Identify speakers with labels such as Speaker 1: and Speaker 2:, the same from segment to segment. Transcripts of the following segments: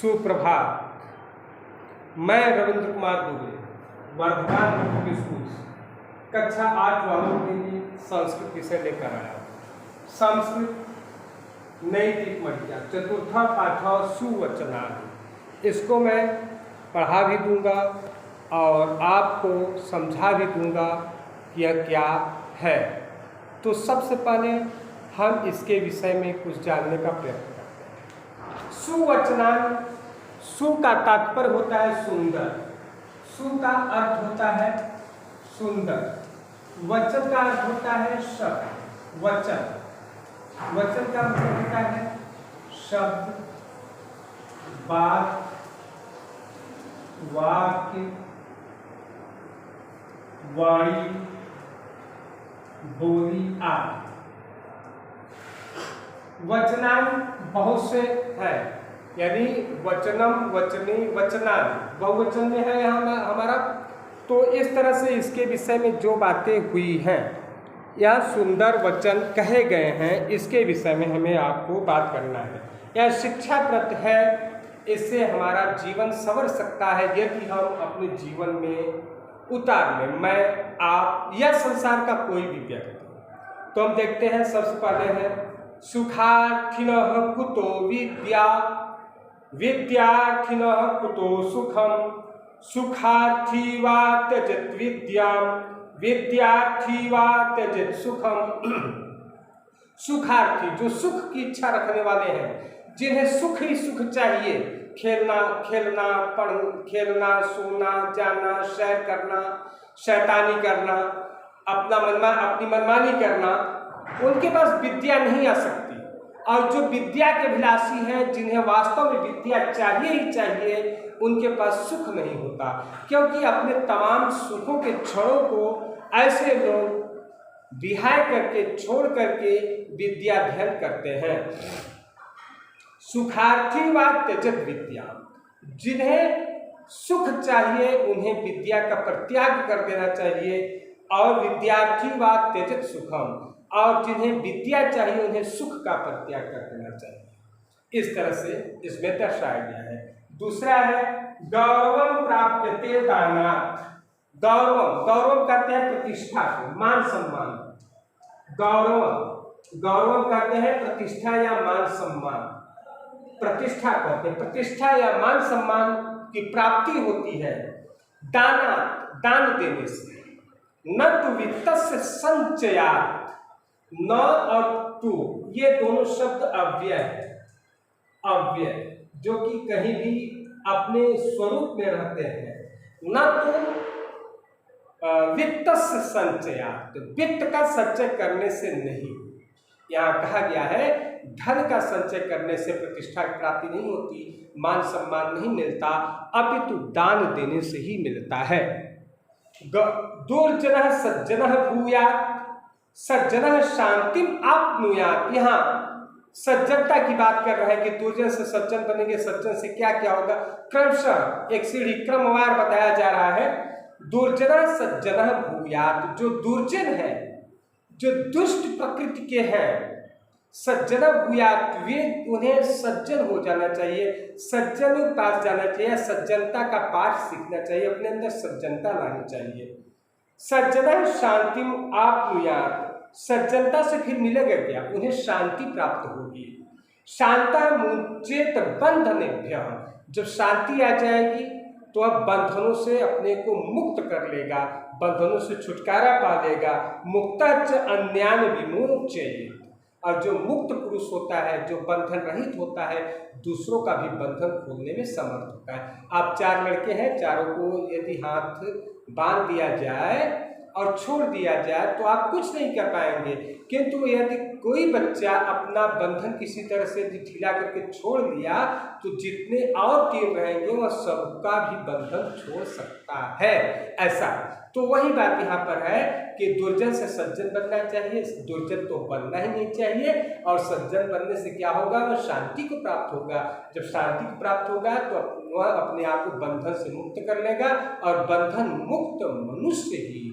Speaker 1: सुप्रभात। मैं Ravindra Kumar Dubey, Varthaman public school कक्षा 8 वालों के लिए संस्कृत विषय लेकर आया हूँ। संस्कृत नई टिप्पणियाँ चतुर्था पाठा सुवचनानि, इसको मैं पढ़ा भी दूंगा और आपको समझा भी दूंगा कि यह क्या है। तो सबसे पहले हम इसके विषय में कुछ जानने का प्रयत्न करते हैं। सुवचनानि, सु का तात्पर्य होता है सुंदर, सु का अर्थ होता है सुंदर, वचन का अर्थ होता है शब्द, वचन, वचन का मतलब होता है शब्द, बात, वाक्य, वाणी, बोली आदि। वचनानि बहुत से है, यानी वचनम, वचनी, वचनानि बहुवचन में है हमारा। तो इस तरह से इसके विषय में जो बातें हुई हैं या सुंदर वचन कहे गए हैं, इसके विषय में हमें आपको बात करना है। यह शिक्षाप्रद है, इससे हमारा जीवन संवर सकता है यदि हम अपने जीवन में उतार लें, मैं, आप या संसार का कोई भी व्यक्ति। तो हम देखते हैं, सबसे पहले है सुखार्थिनः कुतो विद्या, विद्यार्थिनः कुतो सुखम, सुखार्थी वा त्यजेत् विद्याम, विद्यार्थी वा त्यजेत् सुखम। सुखार्थी, जो सुख की इच्छा रखने वाले हैं, जिन्हें सुख ही सुख चाहिए, खेलना, खेलना, सोना, जाना, सैर करना, शैतानी करना, अपनी मनमानी करना, उनके पास विद्या नहीं आ सकती। और जो विद्या के अभिलाषी हैं, जिन्हें वास्तव में विद्या चाहिए ही चाहिए, उनके पास सुख नहीं होता, क्योंकि अपने तमाम सुखों के क्षणों को ऐसे लोग विहाय करके, छोड़ करके विद्या अध्ययन करते हैं। सुखार्थी वा त्यजेत् विद्या, जिन्हें सुख चाहिए उन्हें विद्या का परित्याग कर देना चाहिए। और विद्यार्थी वा त्यजेत् सुखम, और जिन्हें विद्या चाहिए उन्हें सुख का परित्याग कर देना चाहिए। इस तरह से इसमें दर्शाया गया है। दूसरा है गौरवम प्राप्यते दानात्। गौरवम, गौरव कहते हैं प्रतिष्ठा को, मान सम्मान। गौरव कहते हैं प्रतिष्ठा या मान सम्मान। प्रतिष्ठा कहते हैं, प्रतिष्ठा या मान सम्मान की प्राप्ति होती है दाना, दान देने से। न तु वित्तस्य संचयात्, न और तु ये दोनों शब्द अव्यय है, अव्यय जो कि कहीं भी अपने स्वरूप में रहते हैं। न तो वित्तस्य संचयात्, वित्त का संचय करने से नहीं। यहाँ कहा गया है धन का संचय करने से प्रतिष्ठा की प्राप्ति नहीं होती, मान सम्मान नहीं मिलता, अपितु दान देने से ही मिलता है। दुर्जनः सज्जनः भूयात्, सज्जनः शांतिम आपनुयात्। यहाँ सज्जनता की बात कर रहे हैं कि दुर्जन से सज्जन बनेंगे, सज्जन से क्या क्या होगा, क्रमशः एक सीढ़ी क्रमवार बताया जा रहा है। दुर्जनः सज्जनः भूयात्, जो दुर्जन है, जो दुष्ट प्रकृति के हैं, सज्जन भूयात्, वे उन्हें सज्जन हो जाना चाहिए, सज्जन के पास जाना चाहिए, सज्जनता का पाठ सीखना चाहिए, अपने अंदर सज्जनता लानी चाहिए। सज्जन शांतिम आपनुयात्, सज्जनता से फिर मिलेगा क्या, उन्हें शांति प्राप्त होगी। शांता मुचेत बंधनेभ्यः, जब शांति आ जाएगी तो अब बंधनों से अपने को मुक्त कर लेगा, बंधनों से छुटकारा पा लेगा। मुक्तश्च अन्यान विमोचयेत्, और जो मुक्त पुरुष होता है, जो बंधन रहित होता है, दूसरों का भी बंधन खोलने में समर्थ होता है। आप 4 लड़के हैं, चारों को यदि हाथ बांध दिया जाए और छोड़ दिया जाए तो आप कुछ नहीं कर पाएंगे, किंतु यदि कोई बच्चा अपना बंधन किसी तरह से ढीला करके छोड़ दिया तो जितने और 3 रहेंगे वह सबका भी बंधन छोड़ सकता है। ऐसा तो वही बात यहाँ पर है कि दुर्जन से सज्जन बनना चाहिए, दुर्जन तो बनना ही नहीं चाहिए। और सज्जन बनने से क्या होगा, वह शांति को प्राप्त होगा। जब शांति को प्राप्त होगा तो वह अपने आप को बंधन से मुक्त कर लेगा, और बंधन मुक्त मनुष्य ही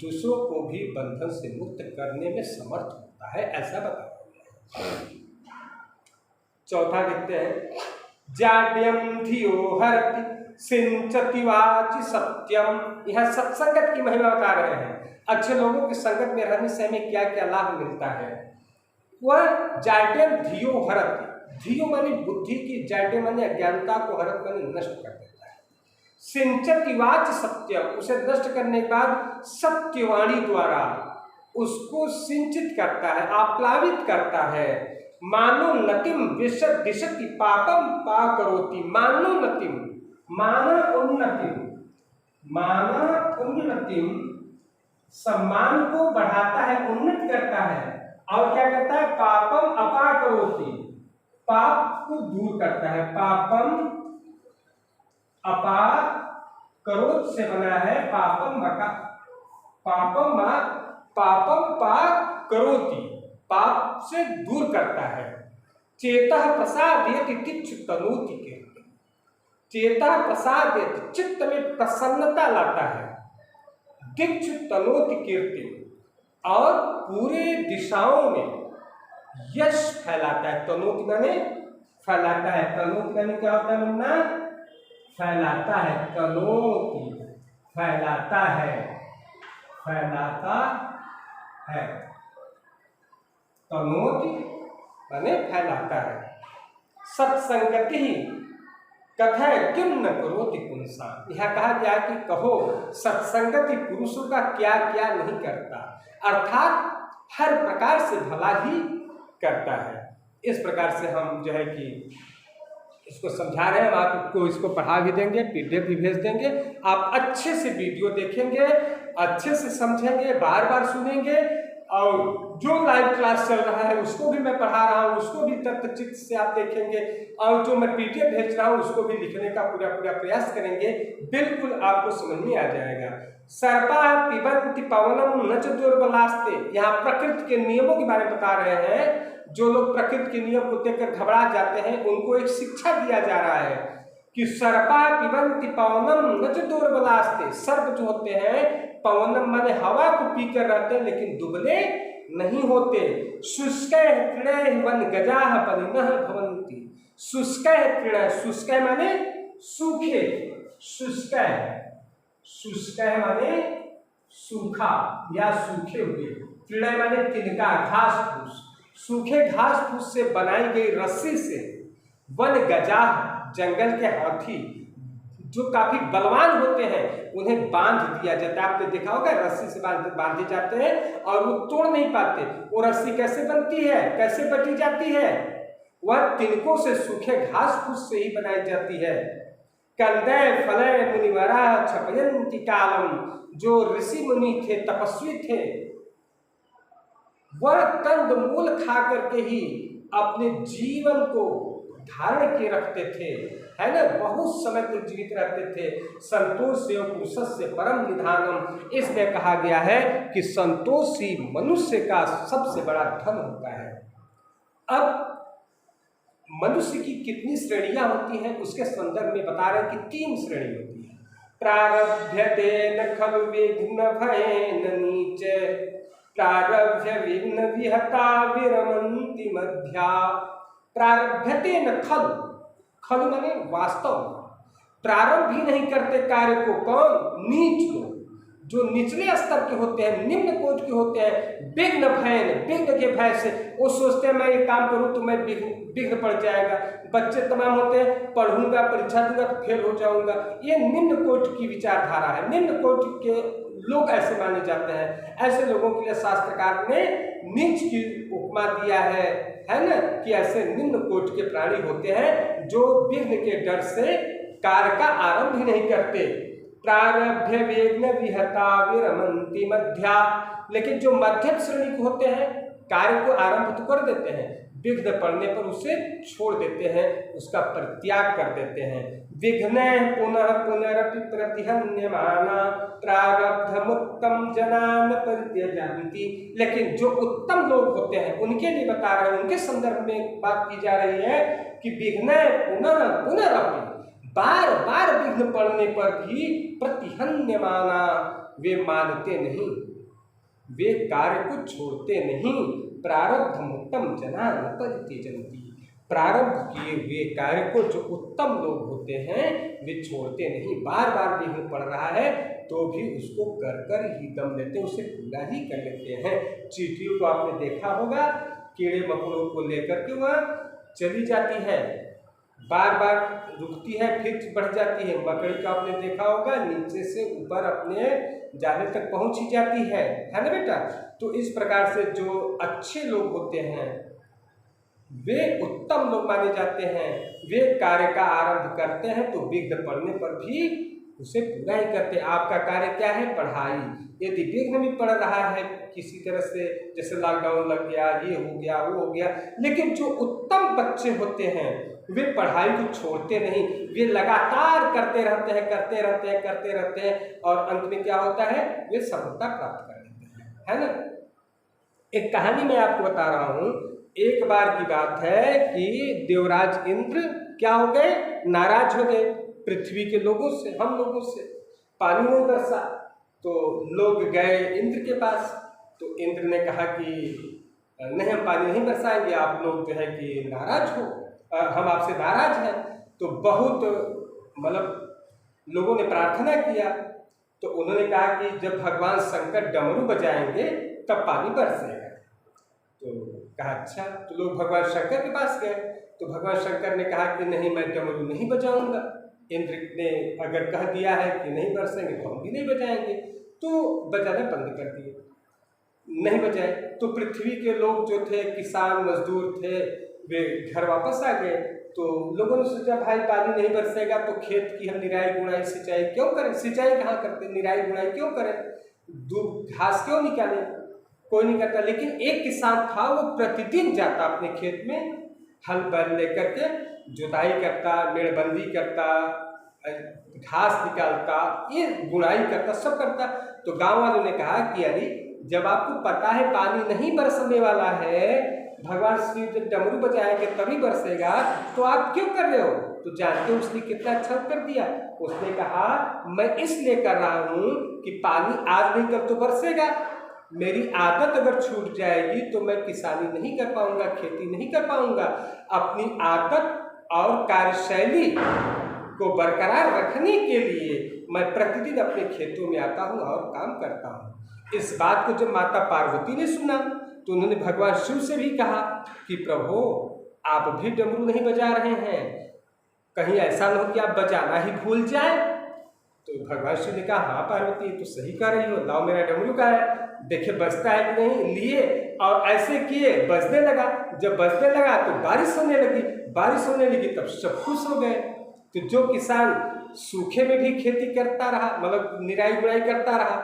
Speaker 1: दूसरों को भी बंधन से मुक्त करने में समर्थ होता है, ऐसा बताया गया है। चौथा देखते हैं जाड्यम धियो हरति सिंचति वाचि सत्यम। यहाँ सत्संगत की महिमा बता रहे हैं, अच्छे लोगों की संगत में रहने से हमें क्या क्या लाभ मिलता है। वह जाड्यम धियो हरति, धियो माने बुद्धि की, जाड्य माने अज्ञानता को, हरत माने नष्ट कर देता है। सिंचति वाचि सत्यम, उसे नष्ट करने के बाद सत्यवाणी द्वारा उसको सिंचित करता है, आप्लावित करता है। मानोन्नतिम विशद दिशति पापम पाकरोति। मानोन्नतिम, माना उन्नतिम, माना उन्नतिम, सम्मान को बढ़ाता है, उन्नत करता है। और क्या करता है? पापम अपाकरोति, पाप को दूर करता है। पापम अपाकरोत से बना है पापम बका, पापम पापम पाकरोति, पाप से दूर करता है। चेतः प्रसादयति तिच्छुतनोति के, चेतः प्रसादयति, चित्त में प्रसन्नता लाता है। दिक्षुतनोति कीर्ति, और पूरे दिशाओं में यश फैलाता है। तनोति माने फैलाता है, तनोति माने क्या होता है मुन्ना? फैलाता है। तनोति फैलाता है, फैलाता है। तनोति माने फैलाता है। सत्संगति ही कथय किम न करोति पुंसा। यह कहा गया कि कहो सत्संगति पुरुषों का क्या क्या नहीं करता, अर्थात हर प्रकार से भला ही करता है। इस प्रकार से हम जो है कि इसको समझा रहे हैं। हम आपको इसको पढ़ा भी देंगे, पीडीएफ भी भेज देंगे। आप अच्छे से वीडियो देखेंगे, अच्छे से समझेंगे, बार बार सुनेंगे, और जो लाइव क्लास चल रहा है उसको भी मैं पढ़ा रहा हूँ, उसको भी तत्चित्त से आप देखेंगे, और जो मैं पीडीएफ भेज रहा हूँ उसको भी लिखने का पूरा पूरा प्रयास करेंगे। बिल्कुल आपको समझ में आ जाएगा। सर्पा पिबन्ति पवनम न च दुर्बलास्ते। यहाँ प्रकृति के नियमों के बारे में बता रहे हैं। जो लोग प्रकृति के नियम को देखकर घबरा जाते हैं उनको एक शिक्षा दिया जा रहा है कि सर्पा पिबन्ति पवनम न च दुर्बलास्ते। सर्प जो होते हैं, पवनम माने हवा को पीकर रहते हैं लेकिन दुबले नहीं होते। शुष्क तृण वन गजाह बलिनः भवन्ति। शुष्क तृण, शुष्क माने सूखे, शुष्क, शुष्क माने सूखा या सूखे हुए, तृण माने तिनका, घास फूस, सूखे घास फूस से बनाई गई रस्सी से वन गजाह, जंगल के हाथी जो काफी बलवान होते हैं उन्हें बांध दिया जाता है। आपने देखा होगा रस्सी से बांधे जाते हैं और वो तोड़ नहीं पाते। वो रस्सी कैसे बनती है, कैसे बटी जाती है? वह तिनकों से, सूखे घास फूस से ही बनाई जाती है। कंदय फलय मुनिवरा छपयन्ति कालम। जो ऋषि मुनि थे, तपस्वी थे, वह कंद मूल खा करके ही अपने जीवन को धारण किए रखते थे, है ना, बहुत समय तक जीवित रहते थे। संतोष से पुरुषस्य परम निधानम। इसमें कहा गया है कि संतोषी मनुष्य का सबसे बड़ा धन होता है। अब मनुष्य की कितनी श्रेणियां होती हैं उसके संदर्भ में बता रहे हैं कि 3 श्रेणी होती है। प्रारभ्यते न खलु विघ्न भयेन नीच, प्रारभ्य विघ्न विहता विरमन्ति मध्या। प्रारभ्यते न खलु, खलु माने वास्तव, प्रारंभ भी नहीं करते कार्य को। कौन? नीच लोग, जो निचले स्तर के होते हैं, निम्न कोटि के होते हैं। विघ्न भयन, विघ्न के भय से वो सोचते हैं मैं ये काम करूं तो मैं विघ्न पड़ जाएगा। बच्चे तमाम होते हैं, पढ़ूंगा, परीक्षा दूंगा तो फेल हो जाऊंगा। ये निम्न कोटि की विचारधारा है। निम्न कोटि के लोग ऐसे माने जाते हैं। ऐसे लोगों के लिए शास्त्रकार ने नीच की उपमा दिया है ना, कि ऐसे निम्न कोटि के प्राणी होते हैं जो विघ्न के डर से कार्य का आरंभ ही नहीं करते। प्रारभ्य विघ्न विहता विरमन्ति मध्या। लेकिन जो मध्यम श्रेणी के होते हैं कार्य को आरंभ तो कर देते हैं, विघ्न पड़ने पर उसे छोड़ देते हैं, उसका परित्याग कर देते हैं। विघ्न पुनः पुनरपि प्रतिहन्यमाना प्रारब्धमुत्तम जनान परित्यजन्ति। लेकिन जो उत्तम लोग होते हैं उनके लिए बता रहे हैं, उनके संदर्भ में बात की जा रही है कि विघ्न पुनः पुनरपि, बार बार विघ्न पड़ने पर भी प्रतिहन्यमाना, वे मानते नहीं, वे कार्य को छोड़ते नहीं। प्रारब्ध मुक्तम जना न परित्यजन्ति। प्रारंभ किए हुए कार्य को जो उत्तम लोग होते हैं वे छोड़ते नहीं, बार बार गेहूं पड़ रहा है तो भी उसको कर कर ही दम लेते हैं, उसे पूरा ही कर लेते हैं। चींटियों को आपने देखा होगा, कीड़े मकोड़ों को लेकर के वह चली जाती है, बार बार रुकती है फिर बढ़ जाती है। मकड़ी को आपने देखा होगा, नीचे से ऊपर अपने जाले तक पहुंच ही जाती है ना बेटा। तो इस प्रकार से जो अच्छे लोग होते हैं वे उत्तम लोग माने जाते हैं, वे कार्य का आरंभ करते हैं तो विघ्न पड़ने पर भी उसे पूरा ही करते हैं। आपका कार्य क्या है? पढ़ाई। यदि विघ्न भी पड़ रहा है किसी तरह से, जैसे लॉकडाउन लग गया, ये हो गया, वो हो गया, लेकिन जो उत्तम बच्चे होते हैं वे पढ़ाई को छोड़ते नहीं, वे लगातार करते रहते हैं, करते रहते हैं, करते रहते हैं, और अंत में क्या होता है? वे सफलता प्राप्त कर लेते हैं, है ना। एक कहानी मैं आपको बता रहा हूँ। एक बार की बात है कि देवराज इंद्र क्या हो गए? नाराज हो गए पृथ्वी के लोगों से, हम लोगों से। पानी नहीं बरसा तो लोग गए इंद्र के पास, तो इंद्र ने कहा कि नहीं, हम पानी नहीं बरसाएंगे, आप लोग जो है कि नाराज हो, हम आपसे नाराज हैं। तो बहुत मतलब लोगों ने प्रार्थना किया, तो उन्होंने कहा कि जब भगवान शंकर डमरू बजाएंगे तब पानी बरसेगा। तो कहा अच्छा। तो लोग भगवान शंकर के पास गए, तो भगवान शंकर ने कहा कि नहीं, मैं डमरू नहीं बजाऊंगा। इंद्र ने अगर कह दिया है कि नहीं बरसेंगे तो हम भी नहीं बजाएंगे, तो बजाना बंद कर दिए, नहीं बजाए। तो पृथ्वी के लोग जो थे, किसान मजदूर थे, वे घर वापस आ गए। तो लोगों ने सोचा भाई पानी नहीं बरसेगा तो खेत की हम निराई गुड़ाई सिंचाई क्यों करें? सिंचाई कहाँ करते, निराई गुड़ाई क्यों करें, दूब घास क्यों निकालें? कोई नहीं करता। लेकिन एक किसान था, वो प्रतिदिन जाता अपने खेत में, हल बैल लेकर के जुताई करता, मेड़बंदी करता, घास निकालता, ये गुड़ाई करता, सब करता। तो गांव वालों ने कहा कि अरे जब आपको पता है पानी नहीं बरसने वाला है, भगवान श्री जब डमरू बजाएंगे तभी बरसेगा, तो आप क्यों कर रहे हो? तो जानते हो उसने कितना अच्छा कर दिया। उसने कहा मैं इसलिए कर रहा हूँ कि पानी आज नहीं कल तो बरसेगा। मेरी आदत अगर छूट जाएगी तो मैं किसानी नहीं कर पाऊंगा, खेती नहीं कर पाऊंगा। अपनी आदत और कार्यशैली को बरकरार रखने के लिए मैं प्रतिदिन अपने खेतों में आता हूँ और काम करता हूँ। इस बात को जब माता पार्वती ने सुना तो उन्होंने भगवान शिव से भी कहा कि प्रभु आप भी डमरू नहीं बजा रहे हैं, कहीं ऐसा न हो कि आप बजाना ही भूल जाए। तो भगवान शिव ने कहा हाँ पार्वती तो सही कह रही हो, लाओ मेरा डमरू का है, देखे बजता है कि नहीं। लिए और ऐसे किए, बजने लगा। जब बजने लगा तो बारिश होने लगी, बारिश होने लगी तब सब खुश हो गए। तो जो किसान सूखे में भी खेती करता रहा, मतलब निराई गुड़ाई करता रहा,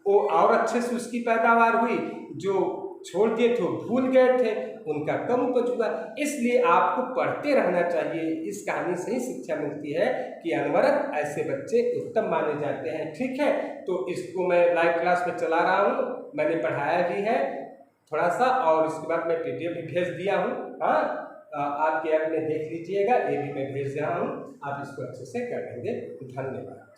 Speaker 1: वो और अच्छे से उसकी पैदावार हुई। जो छोड़ दिए थे, भूल गए थे, उनका कम उपज हुआ। इसलिए आपको पढ़ते रहना चाहिए। इस कहानी से ही शिक्षा मिलती है कि अनवरत ऐसे बच्चे उत्तम माने जाते हैं। ठीक है, तो इसको मैं लाइव क्लास में चला रहा हूँ, मैंने पढ़ाया भी है थोड़ा सा, और इसके बाद मैं PDF भी भेज दिया हूँ। हाँ, आपके ऐप में देख लीजिएगा, ये भी मैं भेज रहा हूँ, आप इसको अच्छे से कर लेंगे। धन्यवाद।